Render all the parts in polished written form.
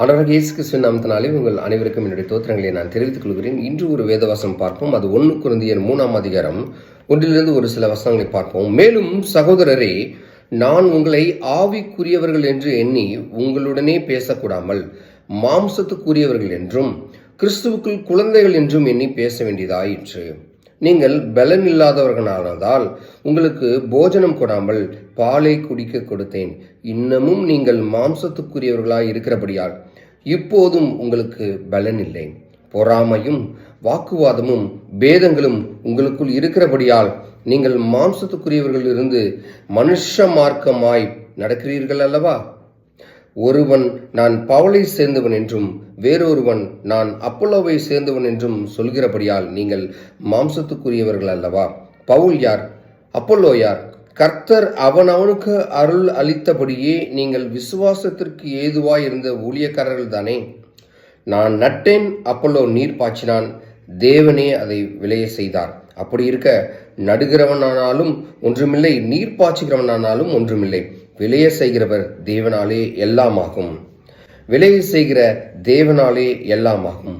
ஆண்டவராகிய இயேசு கிறிஸ்துவின் நாமத்தினாலே உங்கள் அனைவருக்கும் என்னுடைய தோத்திரங்களை நான் தெரிவித்துக் கொள்கிறேன். இன்று ஒரு வேதவசனம் பார்ப்போம். அது 1 கொரிந்தியர் 3ஆம் அதிகாரம் 1 ஒரு சில வசனங்களை பார்ப்போம். மேலும் சகோதரரே, நான் உங்களை ஆவிக்குரியவர்கள் என்று எண்ணி உங்களுடனே பேசக்கூடாமல் மாம்சத்துக்குரியவர்கள் என்றும் கிறிஸ்துவுக்குள் குழந்தைகள் என்றும் எண்ணி பேச வேண்டியதாயிற்று. நீங்கள் பலன் இல்லாதவர்களானதால் உங்களுக்கு போஜனம் கொடாமல் பாலை குடிக்க கொடுத்தேன். இன்னமும் நீங்கள் மாம்சத்துக்குரியவர்களாய் இருக்கிறபடியால் இப்போதும் உங்களுக்கு பலன் இல்லை. பொறாமையும் வாக்குவாதமும் பேதங்களும் உங்களுக்குள் இருக்கிறபடியால் நீங்கள் மாம்சத்துக்குரியவர்கள் இருந்து மனுஷ மார்க்கமாய் நடக்கிறீர்கள் அல்லவா? ஒருவன் நான் பவுலை சேர்ந்தவன் என்றும் வேறொருவன் நான் அப்பல்லோவை சேர்ந்தவன் என்றும் சொல்கிறபடியால் நீங்கள் மாம்சத்துக்குரியவர்கள் அல்லவா? பவுல் யார்? அப்பல்லோ யார்? கர்த்தர் அவனுக்கு அருள் அளித்தபடியே நீங்கள் விசுவாசத்திற்கு ஏதுவாய் இருந்த ஊழியக்காரர்கள் தானே. நான் நட்டேன், அப்பல்லோ நீர் பாய்ச்சினான், தேவனே அதை விளைய செய்தார். அப்படி இருக்க நடுகிறவனானாலும் ஒன்றுமில்லை, நீர் பாய்ச்சுகிறவனானாலும் ஒன்றுமில்லை, விளைய செய்கிறவர் தேவனாலே எல்லாமாகும். விளைய செய்கிற தேவனாலே எல்லாமாகும்.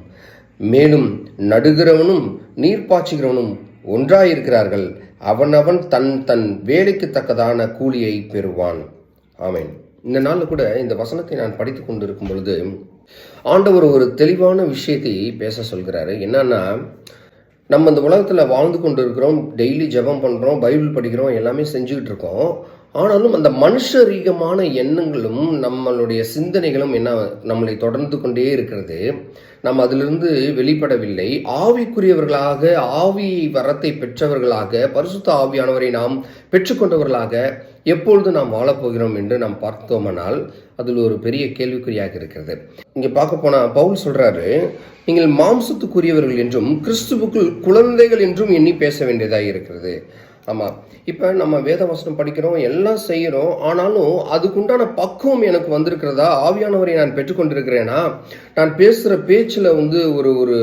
மேலும் நடுகிறவனும் நீர் பாய்ச்சுகிறவனும் ஒன்றாயிருக்கிறார்கள். அவனவன் தன் தன் வேலைக்கு தக்கதான கூலியை பெறுவான். ஆமென். இந்த நாளில் கூட இந்த வசனத்தை நான் படித்து கொண்டிருக்கும் பொழுது ஆண்டவர் ஒரு தெளிவான விஷயத்தை பேச சொல்கிறாரு. என்னன்னா, நம்ம இந்த உலகத்தில் வாழ்ந்து கொண்டு இருக்கிறோம், டெய்லி ஜெபம் பண்ணுறோம், பைபிள் படிக்கிறோம், எல்லாமே செஞ்சுக்கிட்டு இருக்கோம். ஆனாலும் அந்த மனுஷரீகமான எண்ணங்களும் நம்மளுடைய சிந்தனைகளும் என்ன நம்மளை தொடர்ந்து கொண்டே இருக்கிறது. நாம் அதிலிருந்து வெளிப்படவில்லை. ஆவிக்குரியவர்களாக, ஆவி வரத்தை பெற்றவர்களாக, பரிசுத்த ஆவியானவரை நாம் பெற்றுக்கொண்டவர்களாக எப்பொழுது நாம் வாழப்போகிறோம் என்று நாம் பார்த்தோமானால் அதில் ஒரு பெரிய கேள்விக்குறியாக இருக்கிறது. இங்கே பார்க்க போனால் பவுல் சொல்றாரு, நீங்கள் மாம்சத்துக்குரியவர்கள் என்றும் கிறிஸ்துவுக்குள் குழந்தைகள் என்றும் எண்ணி பேச வேண்டியதாக இருக்கிறது. ஆமாம், இப்போ நம்ம வேதவசனம் படிக்கிறோம், எல்லாம் செய்கிறோம், ஆனாலும் அதுக்குண்டான பக்குவம் எனக்கு வந்திருக்கிறதா? ஆவியானவரை நான் பெற்றுக்கொண்டிருக்கிறேனா? நான் பேசுகிற பேச்சில் ஒரு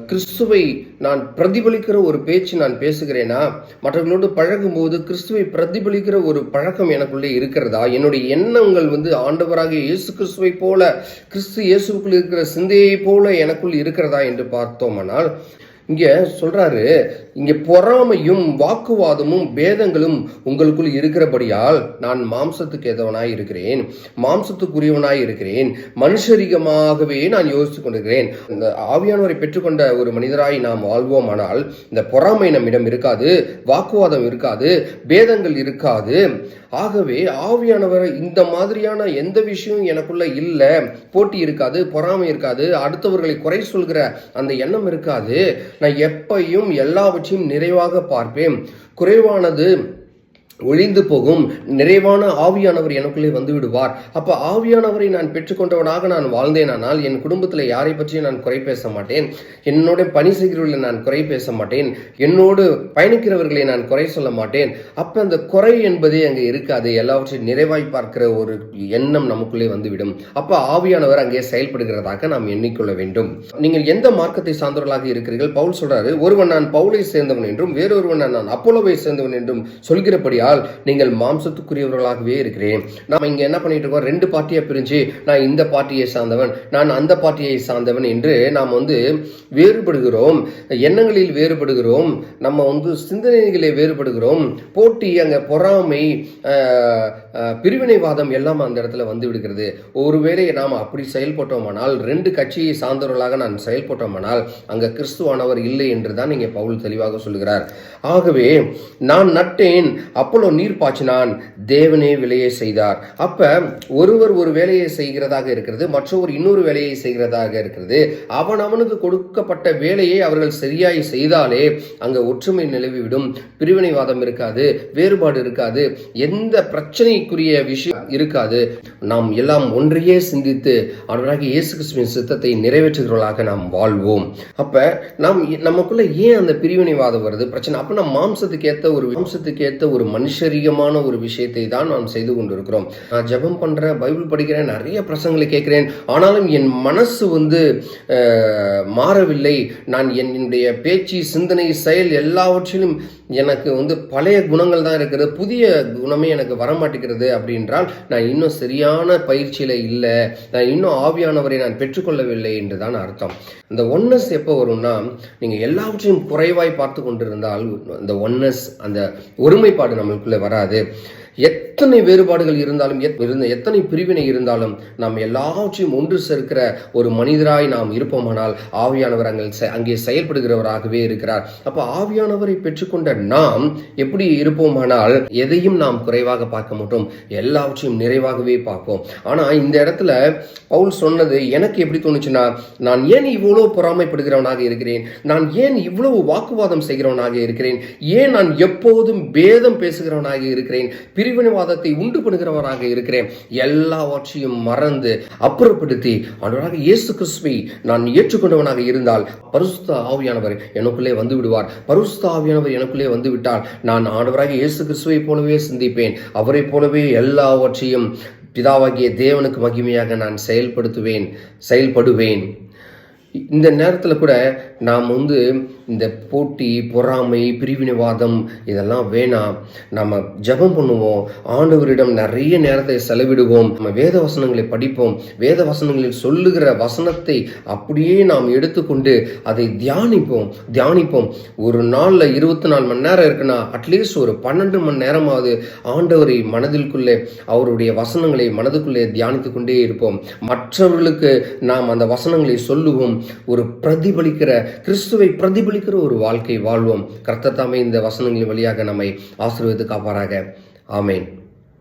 கிறிஸ்துவை நான் பிரதிபலிக்கிற ஒரு பேச்சு நான் பேசுகிறேனா? மற்றவர்களோடு பழகும்போது கிறிஸ்துவை பிரதிபலிக்கிற ஒரு பழக்கம் எனக்குள்ளே இருக்கிறதா? என்னுடைய எண்ணங்கள் ஆண்டவராக இயேசு கிறிஸ்துவை போல, கிறிஸ்து இயேசுக்குள் இருக்கிற சிந்தையை போல எனக்குள் இருக்கிறதா என்று பார்த்தோமானால் இங்கே சொல்றாரு, இங்கே பொறாமையும் வாக்குவாதமும் பேதங்களும் உங்களுக்குள் இருக்கிறபடியால் நான் மாம்சத்துக்கு ஏதவனாய் இருக்கிறேன், மாம்சத்துக்குரியவனாய் இருக்கிறேன், மனுஷரிகமாகவே நான் யோசித்துக் கொண்டிருக்கிறேன். இந்த ஆவியானவரை பெற்றுக்கொண்ட ஒரு மனிதராய் நாம் வாழ்வோமானால் இந்த பொறாமை நம்மிடம் இருக்காது, வாக்குவாதம் இருக்காது, பேதங்கள் இருக்காது. ஆகவே ஆவியானவர் இந்த மாதிரியான எந்த விஷயம் எனக்குள்ள இல்லை, போட்டி இருக்காது, பொறாமை இருக்காது, அடுத்தவர்களை குறை சொல்கிற அந்த எண்ணம் இருக்காது. நான் எப்பையும் எல்லாவற்றையும் நிறைவாக பார்ப்பேன். குறைவானது ஒழிந்து போகும். நிறைவான ஆவியானவர் எனக்குள்ளே வந்து விடுவார். அப்போ ஆவியானவரை நான் பெற்றுக்கொண்டவனாக நான் வாழ்ந்தேனானால் என் குடும்பத்தில் யாரை பற்றியும் நான் குறை பேச மாட்டேன், என்னோட பணி செய்கிறவர்களை நான் குறை பேச மாட்டேன், என்னோடு பயணிக்கிறவர்களை நான் குறை சொல்ல மாட்டேன். அப்போ அந்த குறை என்பதே அங்கே இருக்காது. எல்லாவற்றையும் நிறைவாய் பார்க்கிற ஒரு எண்ணம் நமக்குள்ளே வந்துவிடும். அப்போ ஆவியானவர் அங்கே செயல்படுகிறதாக நாம் எண்ணிக்கொள்ள வேண்டும். நீங்கள் எந்த மார்க்கத்தை சார்ந்தவர்களாக இருக்கிறீர்கள்? பவுல் சொல்றாரு, ஒருவன் நான் பவுலை சேர்ந்தவன் என்றும் வேறொருவன் நான் அப்பல்லோவை சேர்ந்தவன் என்றும் சொல்கிறபடியா நீங்கள் மாம்சத்துக்குரியவர்களாகவே இருக்கிறேன். நாம இங்க என்ன பண்ணிட்டு இருக்கோம்? 2 பார்ட்டியா பிரிஞ்சு, நான் இந்த பார்ட்டியை சார்ந்தவன், நான் அந்த பார்ட்டியை சார்ந்தவன் என்று நாம் வேறுபடுகிறோம். எண்ணங்களில் வேறுபடுகிறோம், நம்ம சிந்தனைகளை வேறுபடுகிறோம். போட்டி, அங்க பொறாமை, பிரிவினைவாதம் எல்லாம் அந்த இடத்துல வந்து விடுகிறது. ஒருவேளை நாம் அப்படி செயல்பட்டோமானால், 2 கட்சியை சார்ந்தவர்களாக நான் செயல்பட்டோமானால் அங்க கிறிஸ்துவானவர் இல்லை என்றுதான் இங்கே பவுல் தெளிவாக சொல்கிறார். ஆகவே நான் நட்டேன், அப்பல்லோ நீர் பாய்ச்சினான், தேவனே விளையை செய்தார். அப்ப ஒருவர் ஒரு வேலையை செய்கிறதாக இருக்கிறது, மற்றொரு இன்னொரு வேலையை செய்கிறதாக இருக்கிறது. அவனுக்கு கொடுக்கப்பட்ட வேலையை அவர்கள் சரியாய் செய்தாலே அங்க ஒற்றுமை நிலவிவிடும், பிரிவினைவாதம் இருக்காது, வேறுபாடு இருக்காது, எந்த பிரச்சனைக்குரிய விஷயம் இருக்காது. நாம் எல்லாம் ஒன்றையே சிந்தித்து அவராக இயேசு கிறிஸ்துவின் சித்தத்தை நிறைவேற்றுகிறவர்களாக நாம் வாழ்வோம். அப்ப நமக்குள்ள ஏன் அந்த பிரிவினைவாதம் வருது, பிரச்சனை? அப்ப நம்ம மாம்சத்துக்கு ஏத்த ஒரு மனுஷரீகமான ஒரு விஷயத்தை தான் நாம் செய்து கொண்டிருக்கிறோம். நான் ஜெபம் பண்றேன், பைபிள் படிக்கிறேன், நிறைய பிரசங்களை கேட்கிறேன், ஆனாலும் என் மனசு மாறவில்லை. நான் என்னுடைய பேச்சு, சிந்தனை, செயல் எல்லாவற்றிலும் எனக்கு பழைய குணங்கள் தான் இருக்கிறது, புதிய குணமே எனக்கு வரமாட்டேங்கிறது அப்படின்றால் நான் இன்னும் சரியான பயிற்சியில் இல்லை, நான் இன்னும் ஆவியானவரை நான் பெற்றுக்கொள்ளவில்லை என்று தான் அர்த்தம். இந்த ஒன்னஸ் எப்போ வரும்னா, நீங்கள் எல்லாவற்றையும் குறைவாய் பார்த்து கொண்டிருந்தால் அந்த ஒன்னஸ், அந்த ஒருமைப்பாடு நம்மளுக்குள்ளே வராது. எத்தனை வேறுபாடுகள் இருந்தாலும், எத்தனை பிரிவினை இருந்தாலும், நாம் எல்லாவற்றையும் ஒன்று சேர்க்கிற ஒரு மனிதராய் நாம் இருப்போமானால் ஆவியானவர் அங்கே செயல்படுகிறவராகவே இருக்கிறார். அப்போ ஆவியானவரை பெற்றுக்கொண்ட நாம் எப்படி இருப்போமானால் எதையும் நாம் குறைவாக பார்க்க மாட்டோம், எல்லாவற்றையும் நிறைவாகவே பார்ப்போம். ஆனால் இந்த இடத்துல பவுல் சொன்னது எனக்கு எப்படி தோணுச்சுன்னா, நான் ஏன் இவ்வளவு பொறாமைப்படுகிறவனாக இருக்கிறேன், நான் ஏன் இவ்வளவு வாக்குவாதம் செய்கிறவனாக இருக்கிறேன், ஏன் நான் எப்போதும் பேதம் பேசுகிறவனாக இருக்கிறேன், பிரிவினைவாதத்தை உண்டு பண்ணுகிறவராக இருக்கிறேன், எல்லாவற்றையும் மறந்து அப்புறப்படுத்தி ஆண்டவராக இயேசு கிறிஸ்துவை நான் ஏற்றுக்கொண்டவனாக இருந்தால் பரிசுத்த ஆவியானவர் எனக்குள்ளே வந்து விடுவார். பரிசுத்த ஆவியானவர் எனக்குள்ளே வந்து விட்டால் நான் ஆண்டவராக இயேசு கிறிஸ்துவை போலவே சிந்திப்பேன், அவரை போலவே எல்லாவற்றையும் பிதாவாகிய தேவனுக்கு மகிமையாக நான் செயல்படுவேன். இந்த நேரத்தில் கூட நாம் இந்த போட்டி, பொறாமை, பிரிவினைவாதம் இதெல்லாம் வேணாம். நம்ம ஜெபம் பண்ணுவோம், ஆண்டவரிடம் நிறைய நேரத்தை செலவிடுவோம், நம்ம வேத வசனங்களை படிப்போம், வேத வசனங்களில் சொல்லுகிற வசனத்தை அப்படியே நாம் எடுத்துக்கொண்டு அதை தியானிப்போம். ஒரு நாளில் 24 மணி நேரம் இருக்குன்னா அட்லீஸ்ட் ஒரு 12 மணி நேரமாவது ஆண்டவரை மனதிற்குள்ளே, அவருடைய வசனங்களை மனதுக்குள்ளே தியானித்து கொண்டே இருப்போம். மற்றவர்களுக்கு நாம் அந்த வசனங்களை சொல்லுவோம். ஒரு கிறிஸ்துவை பிரதிபலிக்கிற ஒரு வாழ்க்கை வாழ்வோம். கர்த்தர் தாமே இந்த வசனங்களின் வழியாக நம்மை ஆசீர்வதித்து காப்பாராக. ஆமென்.